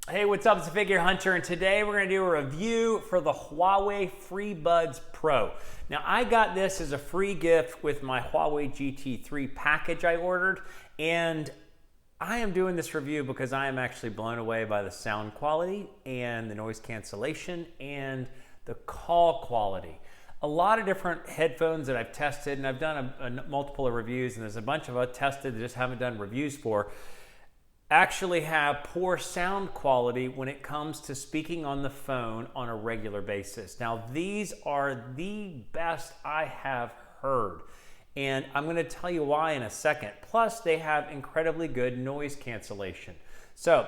Hey, what's up? It's the Figure Hunter, and today we're going to do a review for the Huawei Freebuds Pro. Now, I got this as a free gift with my Huawei GT3 package I ordered, and I am doing this review because I am actually blown away by the sound quality and the noise cancellation and the call quality. A lot of different headphones that I've tested, and I've done multiple reviews, and there's a bunch of I've tested that just haven't done reviews for, actually have poor sound quality when it comes to speaking on the phone on a regular basis. Now, these are the best I have heard, and I'm going to tell you why in a second. Plus, they have incredibly good noise cancellation. So,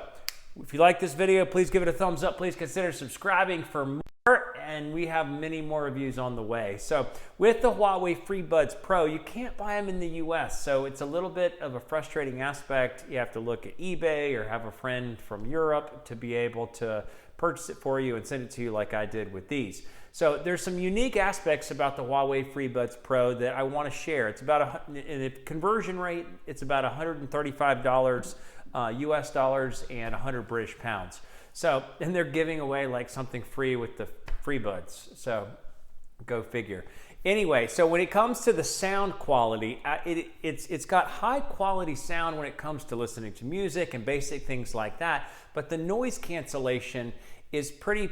if you like this video, please give it a thumbs up. Please consider subscribing for more, and we have many more reviews on the way. So with the Huawei Freebuds Pro, you can't buy them in the US, so it's a little bit of a frustrating aspect. You have to look at eBay or have a friend from Europe to be able to purchase it for you and send it to you like I did with these. So there's some unique aspects about the Huawei Freebuds Pro that I want to share. It's about in the conversion rate, it's about $135 US dollars and 100 British pounds. So, and they're giving away like something free with the Freebuds. So, go figure. Anyway, so when it comes to the sound quality, it's got high quality sound when it comes to listening to music and basic things like that. But the noise cancellation is pretty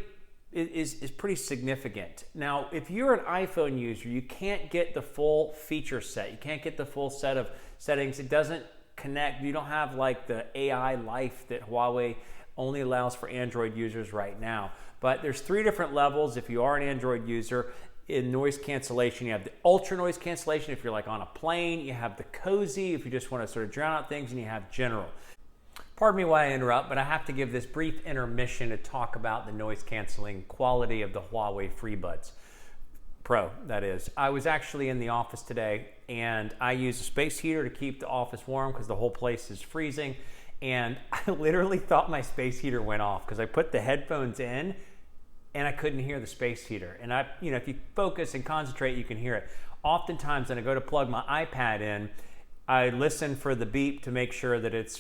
significant. Now, if you're an iPhone user, you can't get the full feature set. You can't get the full set of settings. It doesn't connect. You don't have like the AI life that Huawei only allows for Android users right now. But there's 3 different levels if you are an Android user. In noise cancellation, you have the ultra noise cancellation if you're like on a plane. You have the cozy if you just want to sort of drown out things, and you have general. Pardon me why I interrupt, but I have to give this brief intermission to talk about the noise canceling quality of the Huawei Freebuds Pro, that is. I was actually in the office today, and I use a space heater to keep the office warm because the whole place is freezing. And I literally thought my space heater went off because I put the headphones in and I couldn't hear the space heater. And if you focus and concentrate, you can hear it. Oftentimes when I go to plug my iPad in, I listen for the beep to make sure that it's,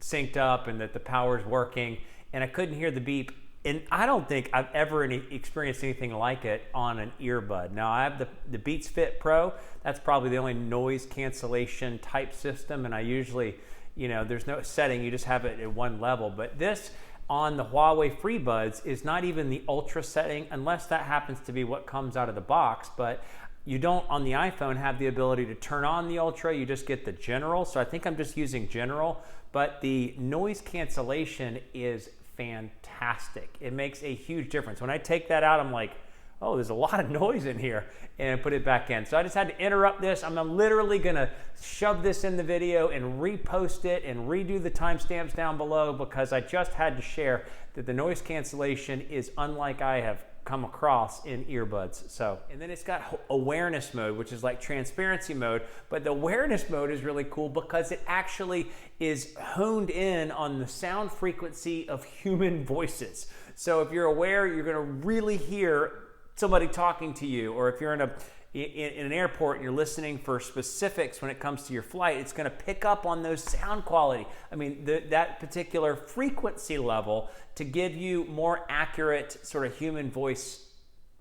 synced up and that the power's working. And I couldn't hear the beep. And I don't think I've ever experienced anything like it on an earbud. Now, I have the Beats Fit Pro. That's probably the only noise cancellation type system. And I usually, there's no setting. You just have it at one level. But this on the Huawei Freebuds is not even the ultra setting, unless that happens to be what comes out of the box. But you don't, on the iPhone, have the ability to turn on the ultra. You just get the general. So I think I'm just using general. But the noise cancellation is fantastic. It makes a huge difference. When I take that out, I'm like, oh, there's a lot of noise in here, and put it back in. So I just had to interrupt this. I'm literally gonna shove this in the video and repost it and redo the timestamps down below because I just had to share that the noise cancellation is unlike I have come across in earbuds. So, and then it's got awareness mode, which is like transparency mode, but the awareness mode is really cool because it actually is honed in on the sound frequency of human voices. So if you're aware, you're gonna really hear somebody talking to you, or if you're in an airport and you're listening for specifics when it comes to your flight, it's going to pick up on those sound quality. I mean, that particular frequency level to give you more accurate sort of human voice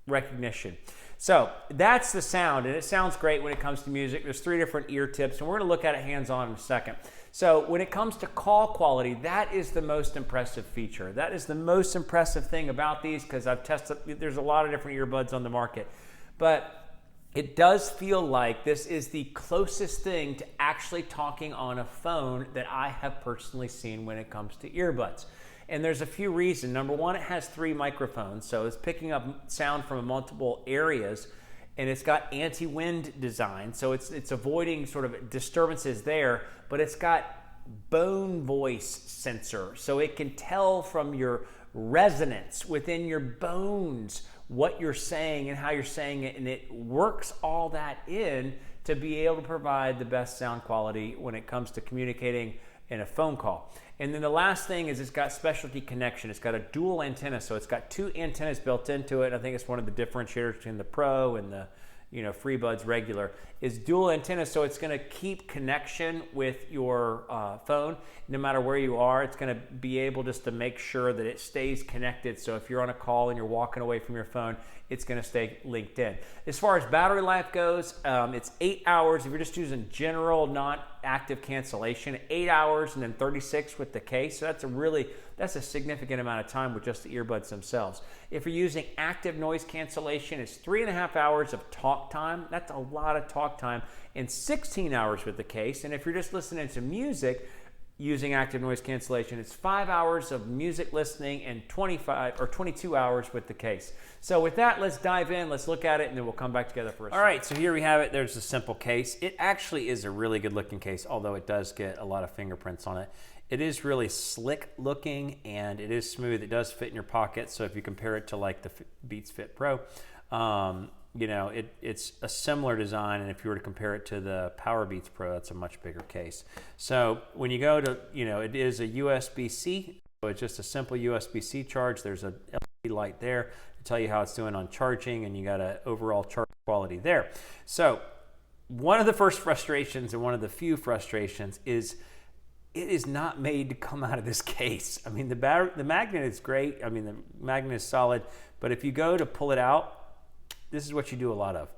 recognition. So that's the sound, and it sounds great when it comes to music. There's 3 different ear tips, and we're going to look at it hands-on in a second. So when it comes to call quality, that is the most impressive feature. That is the most impressive thing about these because I've tested, there's a lot of different earbuds on the market. But it does feel like this is the closest thing to actually talking on a phone that I have personally seen when it comes to earbuds. And there's a few reasons. Number one, it has 3 microphones, so it's picking up sound from multiple areas. And it's got anti-wind design, so it's avoiding sort of disturbances there, but it's got bone voice sensor, so it can tell from your resonance within your bones what you're saying and how you're saying it, and it works all that in to be able to provide the best sound quality when it comes to communicating in a phone call. And then the last thing is it's got specialty connection. It's got a dual antenna, so it's got 2 antennas built into it. I think it's one of the differentiators between the Pro and the Freebuds regular, is dual antenna, so it's going to keep connection with your phone no matter where you are. It's going to be able just to make sure that it stays connected, so if you're on a call and you're walking away from your phone, it's going to stay linked in. As far as battery life goes, it's 8 hours if you're just using general, not active cancellation, 8 hours, and then 36 with the case. So that's a significant amount of time with just the earbuds themselves. If you're using active noise cancellation, it's 3.5 hours of talk time. That's a lot of talk time, and 16 hours with the case. And if you're just listening to music using active noise cancellation, it's 5 hours of music listening and 25 or 22 hours with the case. So with that, let's dive in, let's look at it, and then we'll come back together for a second. All right, so here we have it. There's a simple case. It actually is a really good looking case, although it does get a lot of fingerprints on it. It is really slick looking, and it is smooth. It does fit in your pocket, so if you compare it to like the Beats Fit Pro, it's a similar design, and if you were to compare it to the Powerbeats Pro, that's a much bigger case. So when you go to, it is a USB-C, so it's just a simple USB-C charge. There's a LED light there to tell you how it's doing on charging, and you got an overall charge quality there. So one of the first frustrations, and one of the few frustrations, is it is not made to come out of this case. I mean, the magnet is great. I mean, the magnet is solid, but if you go to pull it out, this is what you do a lot of.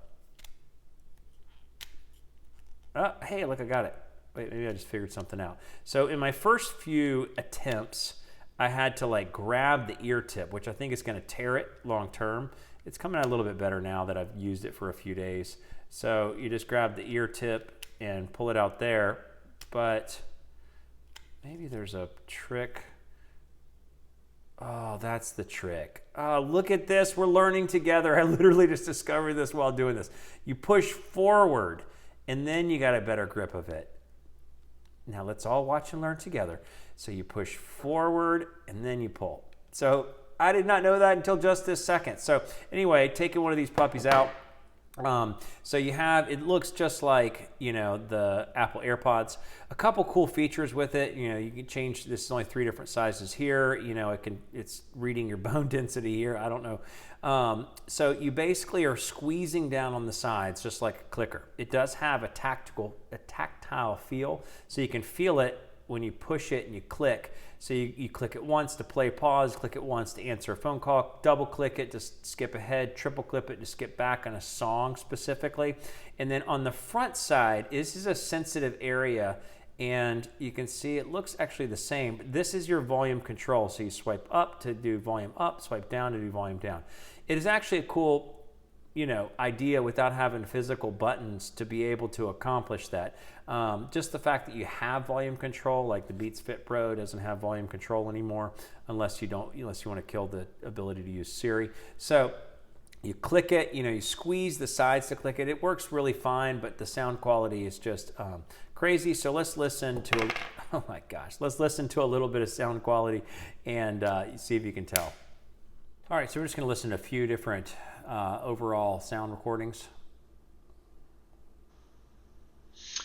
Oh, hey, look, I got it. Wait, maybe I just figured something out. So in my first few attempts, I had to like grab the ear tip, which I think is going to tear it long term. It's coming out a little bit better now that I've used it for a few days. So you just grab the ear tip and pull it out there, but maybe there's a trick. Oh, that's the trick. Oh, look at this. We're learning together. I literally just discovered this while doing this. You push forward, and then you got a better grip of it. Now let's all watch and learn together. So you push forward, and then you pull. So I did not know that until just this second. So anyway, taking one of these puppies out. So you have, it looks just like, the Apple AirPods. A couple cool features with it. You can change, this is only 3 different sizes here. It's reading your bone density here. I don't know. So you basically are squeezing down on the sides just like a clicker. It does have a tactile feel, so you can feel it when you push it and you click. So you click it once to play pause, click it once to answer a phone call, double click it to skip ahead, triple click it to skip back on a song specifically. And then on the front side, this is a sensitive area, and you can see it looks actually the same. This is your volume control. So you swipe up to do volume up, swipe down to do volume down. It is actually a cool idea without having physical buttons to be able to accomplish that. Just the fact that you have volume control, like the Beats Fit Pro doesn't have volume control anymore, unless you want to kill the ability to use Siri. So you click it, you squeeze the sides to click it. It works really fine, but the sound quality is just crazy. So let's listen to, oh my gosh, let's listen to a little bit of sound quality and see if you can tell. All right, so we're just going to listen to a few different overall sound recordings.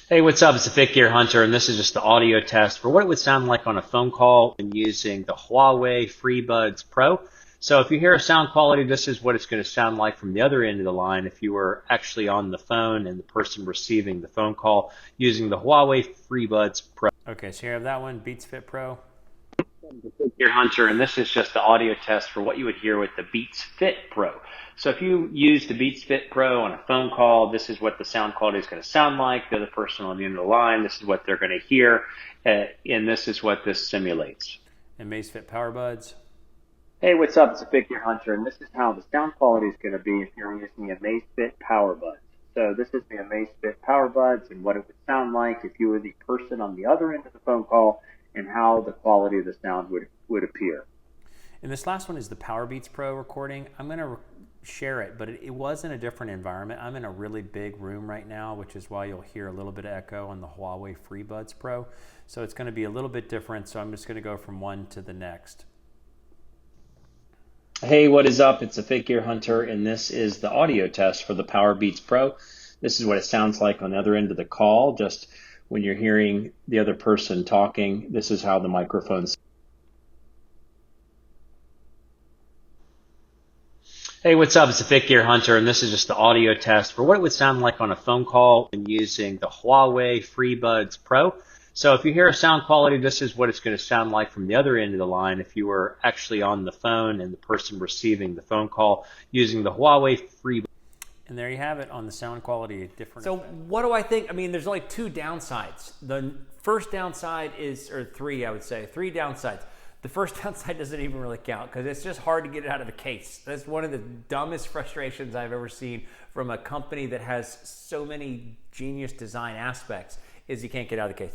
Hey, what's up? It's the Fit Gear Hunter, and this is just the audio test for what it would sound like on a phone call and using the Huawei Freebuds Pro. So if you hear a sound quality, this is what it's going to sound like from the other end of the line if you were actually on the phone and the person receiving the phone call using the Huawei Freebuds Pro. Okay, so you have that one, Beats Fit Pro. The Fit Gear Hunter, and this is just the audio test for what you would hear with the Beats Fit Pro. So if you use the Beats Fit Pro on a phone call, this is what the sound quality is going to sound like. The other person on the end of the line, this is what they're going to hear, and this is what this simulates. And Amazfit Powerbuds. Hey, what's up? It's the Fit Gear Hunter, and this is how the sound quality is going to be if you're using the Amazfit Powerbuds. So this is the Amazfit Powerbuds and what it would sound like if you were the person on the other end of the phone call, and how the quality of the sound would appear. And this last one is the Powerbeats Pro recording. I'm going to share it, but it was in a different environment. I'm in a really big room right now, which is why you'll hear a little bit of echo on the Huawei Freebuds Pro. So it's going to be a little bit different, so I'm just going to go from one to the next. Hey, what is up? It's the Fit Gear Hunter, and this is the audio test for the Powerbeats Pro. This is what it sounds like on the other end of the call. Just when you're hearing the other person talking, this is how the microphones. Hey, what's up? It's the Fit Gear Hunter, and this is just the audio test for what it would sound like on a phone call when using the Huawei Freebuds Pro. So if you hear a sound quality, this is what it's going to sound like from the other end of the line if you were actually on the phone and the person receiving the phone call using the Huawei Freebuds. And there you have it on the sound quality difference. So what do I think? I mean, there's only two downsides. The first downside is, or three, I would say, three downsides. The first downside doesn't even really count because it's just hard to get it out of the case. That's one of the dumbest frustrations I've ever seen from a company that has so many genius design aspects is you can't get out of the case.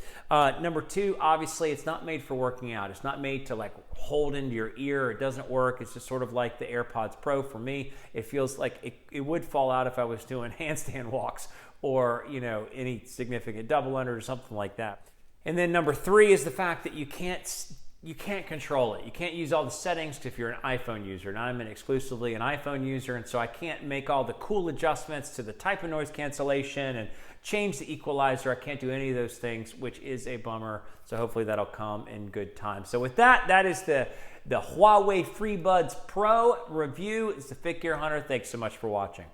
Number two, obviously, it's not made for working out. It's not made to like hold into your ear. It doesn't work. It's just sort of like the AirPods Pro. For me, it feels like it would fall out if I was doing handstand walks or, you know, any significant double under or something like that. And then number three is the fact that you can't control it. You can't use all the settings if you're an iPhone user. And I'm exclusively an iPhone user, and so I can't make all the cool adjustments to the type of noise cancellation and change the equalizer. I can't do any of those things, which is a bummer. So hopefully that'll come in good time. So with that, that is the Huawei Freebuds Pro review. It's the Fit Gear Hunter. Thanks so much for watching.